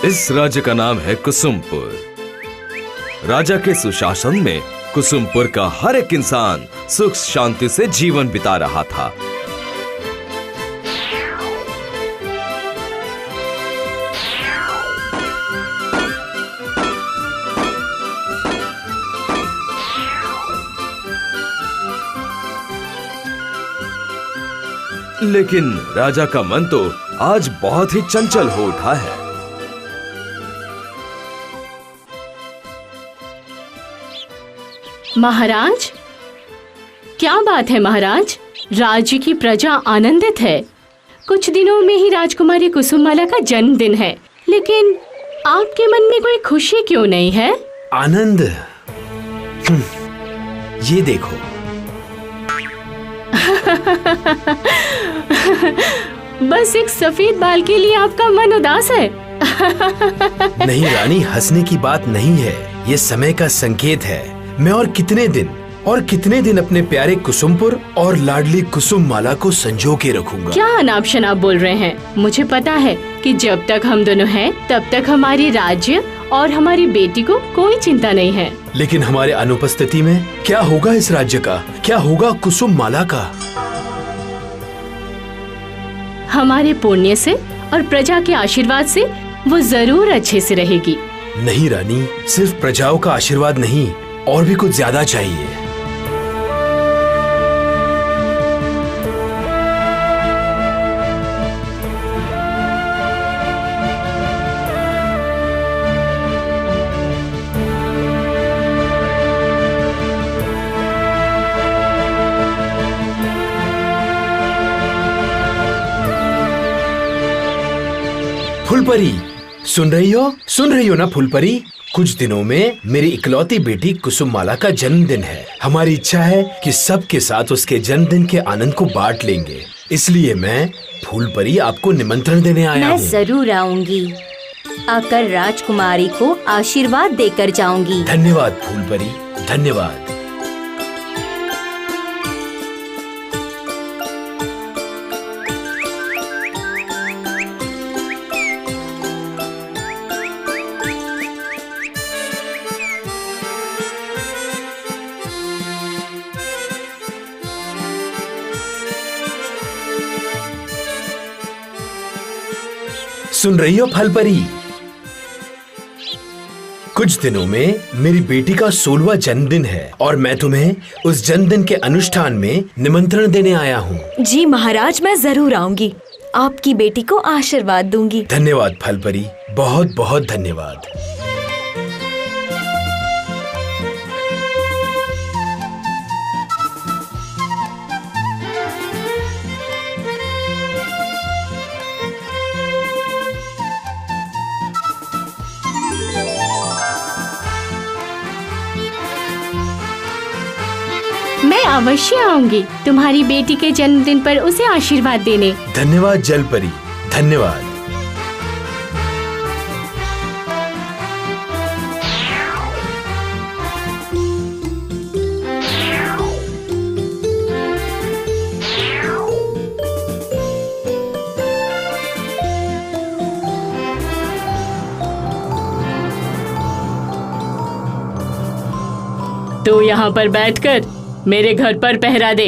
इस राज्य का नाम है कुसुमपुर। राजा के सुशासन में कुसुमपुर का हर एक इंसान सुख शांति से जीवन बिता रहा था। लेकिन राजा का मन तो आज बहुत ही चंचल हो उठा है। महाराज, क्या बात है महाराज? राज्य की प्रजा आनंदित है। कुछ दिनों में ही राजकुमारी कुसुममाला का जन्मदिन है, लेकिन आपके मन में कोई खुशी क्यों नहीं है? आनंद? ये देखो। बस एक सफेद बाल के लिए आपका मन उदास है? नहीं रानी, हंसने की बात नहीं है, ये समय का संकेत है। मैं और कितने दिन अपने प्यारे कुसुमपुर और लाडली कुसुममाला को संजो के रखूंगा। क्या अनाप शनाप बोल रहे हैं? मुझे पता है कि जब तक हम दोनों हैं, तब तक हमारी राज्य और हमारी बेटी को कोई चिंता नहीं है। लेकिन हमारे अनुपस्थिति में क्या होगा इस राज्य का? क्या होगा कुसुममाला का? हमारे पुण्य से और प्रजा के आशीर्वाद से वो जरूर अच्छे से रहेगी। नहीं रानी, सिर्फ प्रजाओं का आशीर्वाद नहीं, और भी कुछ ज्यादा चाहिए। फूलपरी, सुन रही हो ना फूलपरी? कुछ दिनों में मेरी इकलौती बेटी कुसुममाला का जन्मदिन है। हमारी इच्छा है कि सबके साथ उसके जन्मदिन के आनंद को बांट लेंगे। इसलिए मैं फूलपरी आपको निमंत्रण देने आया हूँ। मैं जरूर आऊंगी, आकर राजकुमारी को आशीर्वाद देकर जाऊंगी। धन्यवाद फूलपरी, धन्यवाद। सुन रही हो फलपरी? कुछ दिनों में मेरी बेटी का 16वां जन्मदिन है और मैं तुम्हें उस जन्मदिन के अनुष्ठान में निमंत्रण देने आया हूँ। जी महाराज, मैं जरूर आऊंगी, आपकी बेटी को आशीर्वाद दूंगी। धन्यवाद फलपरी, बहुत बहुत धन्यवाद। मैं अवश्य आऊंगी तुम्हारी बेटी के जन्मदिन पर उसे आशीर्वाद देने। धन्यवाद जलपरी, धन्यवाद। तो यहाँ पर बैठकर मेरे घर पर पहरा दे,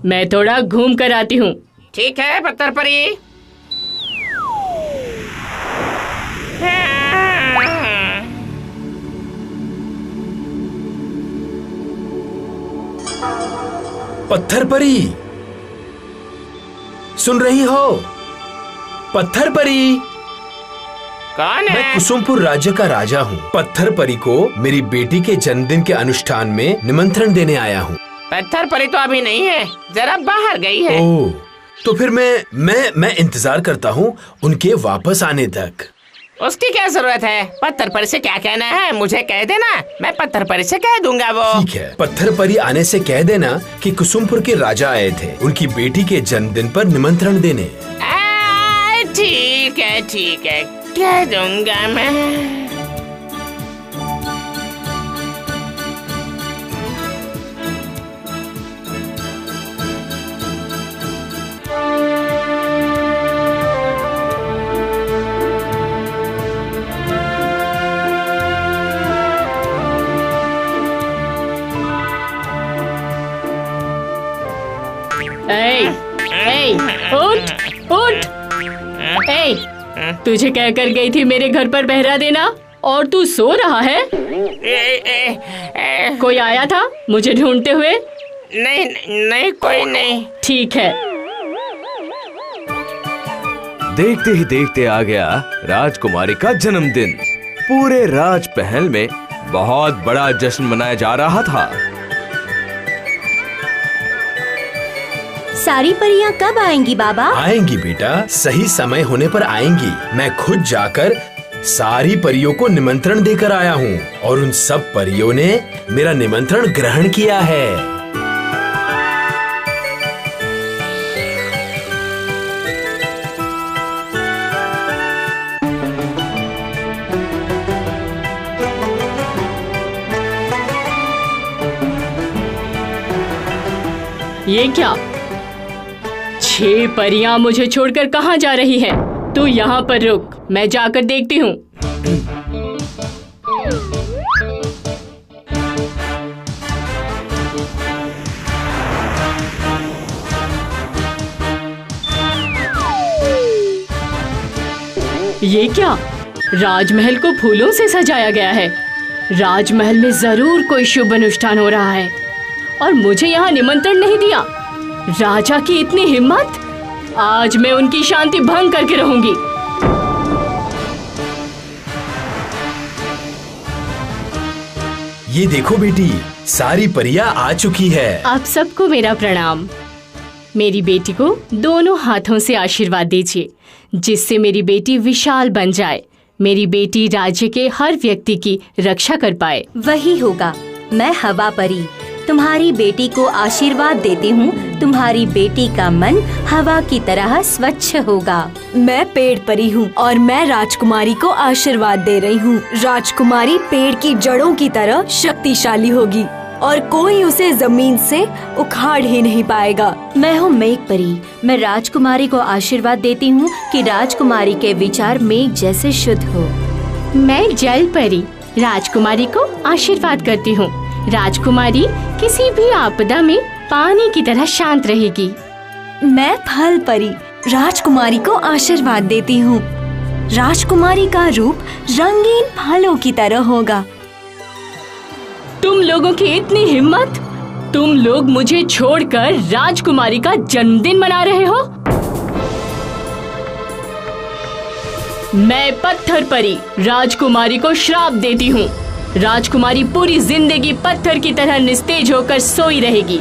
मैं थोड़ा घूम कर आती हूँ। ठीक है पत्थर परी। पत्थर परी, सुन रही हो? पत्थर परी, कौन है? मैं कुसुमपुर राज्य का राजा हूँ। पत्थर परी को मेरी बेटी के जन्मदिन के अनुष्ठान में निमंत्रण देने आया हूँ। पत्थर परी तो अभी नहीं है, जरा बाहर गई है। ओह, तो फिर मैं इंतजार करता हूँ उनके वापस आने तक। उसकी क्या जरूरत है? पत्थर परी से क्या कहना है मुझे कह देना, मैं पत्थर परी से कह दूंगा। वो ठीक है, पत्थर परी आने से कह देना कि कुसुमपुर के राजा आए थे उनकी बेटी के जन्मदिन पर निमंत्रण देने। ठीक है, कह दूंगा मैं। उठ उठ। तुझे कहकर गई थी मेरे घर पर पहरा देना और तू सो रहा है। कोई आया था मुझे ढूंढते हुए? नहीं नहीं, कोई नहीं। ठीक है। देखते ही देखते आ गया राजकुमारी का जन्मदिन। पूरे राजमहल में बहुत बड़ा जश्न मनाया जा रहा था। सारी परियां कब आएंगी बाबा? आएंगी बेटा, सही समय होने पर आएंगी। मैं खुद जाकर सारी परियों को निमंत्रण देकर आया हूँ और उन सब परियों ने मेरा निमंत्रण ग्रहण किया है। ये क्या? 6 परियां मुझे छोड़कर कहाँ जा रही हैं? तू यहाँ पर रुक, मैं जाकर देखती हूँ। ये क्या? राजमहल को फूलों से सजाया गया है। राजमहल में जरूर कोई शुभ अनुष्ठान हो रहा है और मुझे यहाँ निमंत्रण नहीं दिया। राजा की इतनी हिम्मत! आज मैं उनकी शांति भंग करके रहूंगी। ये देखो बेटी, सारी परियां आ चुकी है। आप सबको मेरा प्रणाम। मेरी बेटी को दोनों हाथों से आशीर्वाद दीजिए, जिससे मेरी बेटी विशाल बन जाए। मेरी बेटी राज्य के हर व्यक्ति की रक्षा कर पाए। वही होगा। मैं हवा परी तुम्हारी बेटी को आशीर्वाद देती हूँ। तुम्हारी बेटी का मन हवा की तरह स्वच्छ होगा। मैं पेड़ परी हूँ और मैं राजकुमारी को आशीर्वाद दे रही हूँ। राजकुमारी पेड़ की जड़ों की तरह शक्तिशाली होगी और कोई उसे जमीन से उखाड़ ही नहीं पाएगा। मैं हूँ मेघ परी। मैं राजकुमारी को आशीर्वाद देती हूँ कि राजकुमारी के विचार मेघ जैसे शुद्ध हो। मैं जल परी राजकुमारी को आशीर्वाद करती हूँ। राजकुमारी किसी भी आपदा में पानी की तरह शांत रहेगी। मैं फल परी राजकुमारी को आशीर्वाद देती हूँ। राजकुमारी का रूप रंगीन फलों की तरह होगा। तुम लोगों की इतनी हिम्मत! तुम लोग मुझे छोड़कर राजकुमारी का जन्मदिन मना रहे हो? मैं पत्थर परी राजकुमारी को श्राप देती हूँ। राजकुमारी पूरी जिंदगी पत्थर की तरह निस्तेज होकर सोई रहेगी।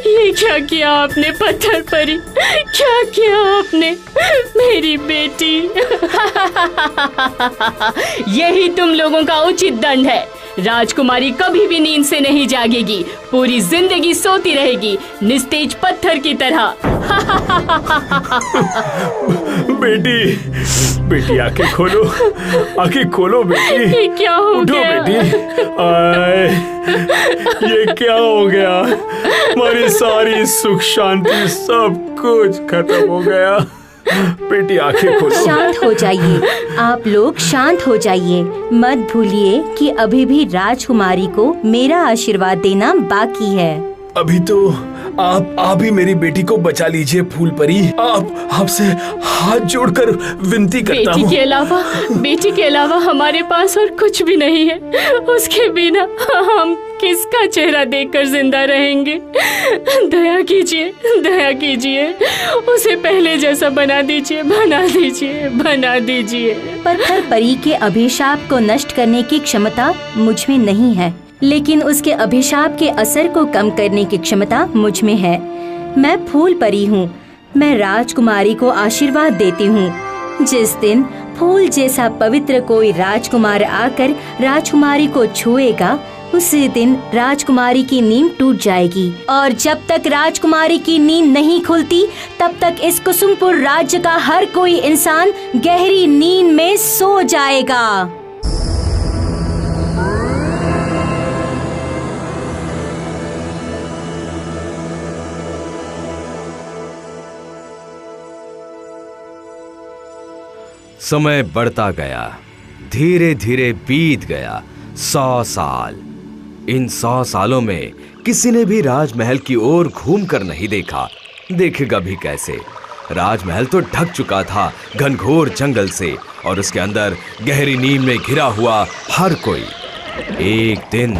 ये क्या किया आपने पत्थर परी? क्या किया आपने मेरी बेटी? यही तुम लोगों का उचित दंड है। राजकुमारी कभी भी नींद से नहीं जागेगी, पूरी जिंदगी सोती रहेगी, निस्तेज पत्थर की तरह। बेटी आंखें खोलो बेटी। ये क्या हो उठो गया? बेटी। आए, ये क्या हो गया? हमारी सारी सुख शांति सब कुछ खत्म हो गया। बेटी आंखें खोलो। शांत हो जाइए, आप लोग शांत हो जाइए। मत भूलिए कि अभी भी राजकुमारी को मेरा आशीर्वाद देना बाकी है। अभी तो आप ही मेरी बेटी को बचा लीजिए फूल परी। आपसे हाथ जोड़कर विनती करता हूँ। बेटी के अलावा हमारे पास और कुछ भी नहीं है। उसके बिना हम किसका चेहरा देखकर जिंदा रहेंगे? दया कीजिए, उसे पहले जैसा बना दीजिए। पत्थर परी के अभिशाप को नष्ट करने की क्षमता मुझ में नहीं है, लेकिन उसके अभिशाप के असर को कम करने की क्षमता मुझ में है। मैं फूल परी हूँ। मैं राजकुमारी को आशीर्वाद देती हूँ। जिस दिन फूल जैसा पवित्र कोई राजकुमार आकर राजकुमारी को छुएगा, उसी दिन राजकुमारी की नींद टूट जाएगी। और जब तक राजकुमारी की नींद नहीं खुलती, तब तक इस कुसुमपुर राज्य का हर कोई इंसान गहरी नींद में सो जाएगा। समय बढ़ता गया। धीरे धीरे बीत गया 100 साल। इन 100 सालों में किसी ने भी राजमहल की ओर घूमकर नहीं देखा। देखेगा भी कैसे? राजमहल तो ढक चुका था घनघोर जंगल से और उसके अंदर गहरी नींद में घिरा हुआ हर कोई। एक दिन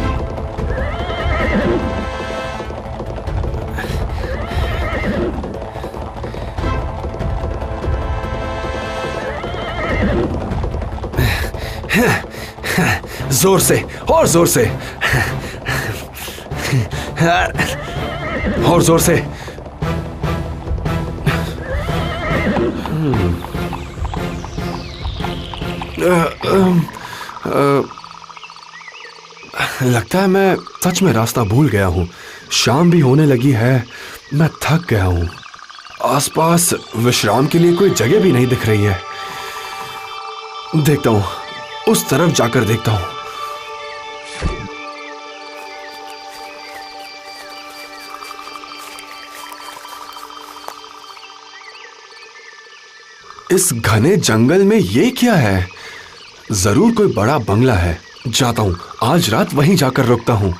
जोर से और जोर से और जोर से। लगता है मैं सच में रास्ता भूल गया हूँ। शाम भी होने लगी है, मैं थक गया हूँ। आसपास विश्राम के लिए कोई जगह भी नहीं दिख रही है। देखता हूँ, उस तरफ जाकर देखता हूँ। इस घने जंगल में ये क्या है? जरूर कोई बड़ा बंगला है। जाता हूँ, आज रात वहीं जाकर रुकता हूँ।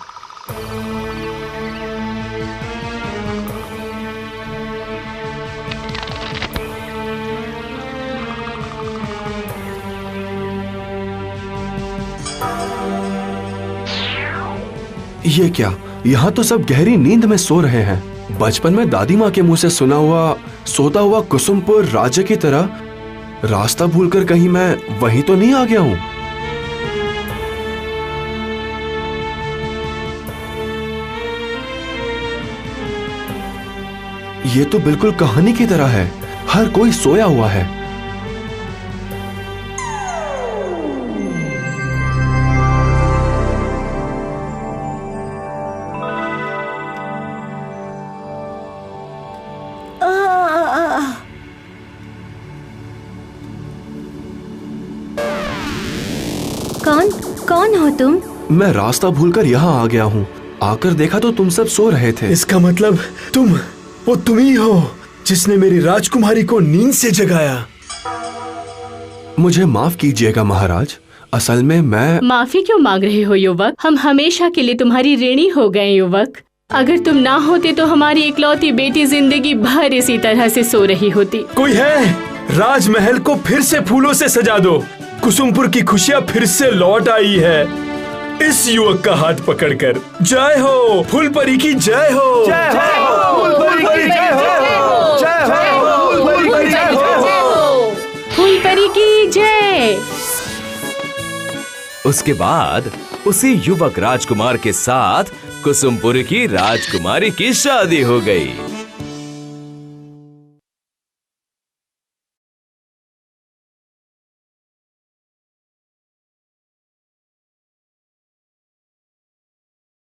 ये क्या? यहाँ तो सब गहरी नींद में सो रहे हैं। बचपन में दादी माँ के मुंह से सुना हुआ सोता हुआ कुसुमपुर राज्य की तरह रास्ता भूलकर कहीं मैं वहीं तो नहीं आ गया हूँ? ये तो बिल्कुल कहानी की तरह है। हर कोई सोया हुआ है। कौन हो तुम? मैं रास्ता भूलकर यहाँ आ गया हूँ। आकर देखा तो तुम सब सो रहे थे। इसका मतलब तुम ही हो जिसने मेरी राजकुमारी को नींद से जगाया। मुझे माफ कीजिएगा महाराज, असल में मैं। माफी क्यों मांग रहे हो युवक? हम हमेशा के लिए तुम्हारी ऋणी हो गए युवक। अगर तुम ना होते तो हमारी इकलौती बेटी जिंदगी भर इसी तरह से सो रही होती। कोई है? राजमहल को फिर से फूलों से सजा दो। कुसुमपुर की खुशियाँ फिर से लौट आई है। इस युवक का हाथ पकड़कर जय हो फूलपरी की जय हो, जय हो फूलपरी की जय हो, जय हो फूलपरी की जय हो, फूलपरी की जय। उसके बाद उसी युवक राजकुमार के साथ कुसुमपुर की राजकुमारी की शादी हो गई।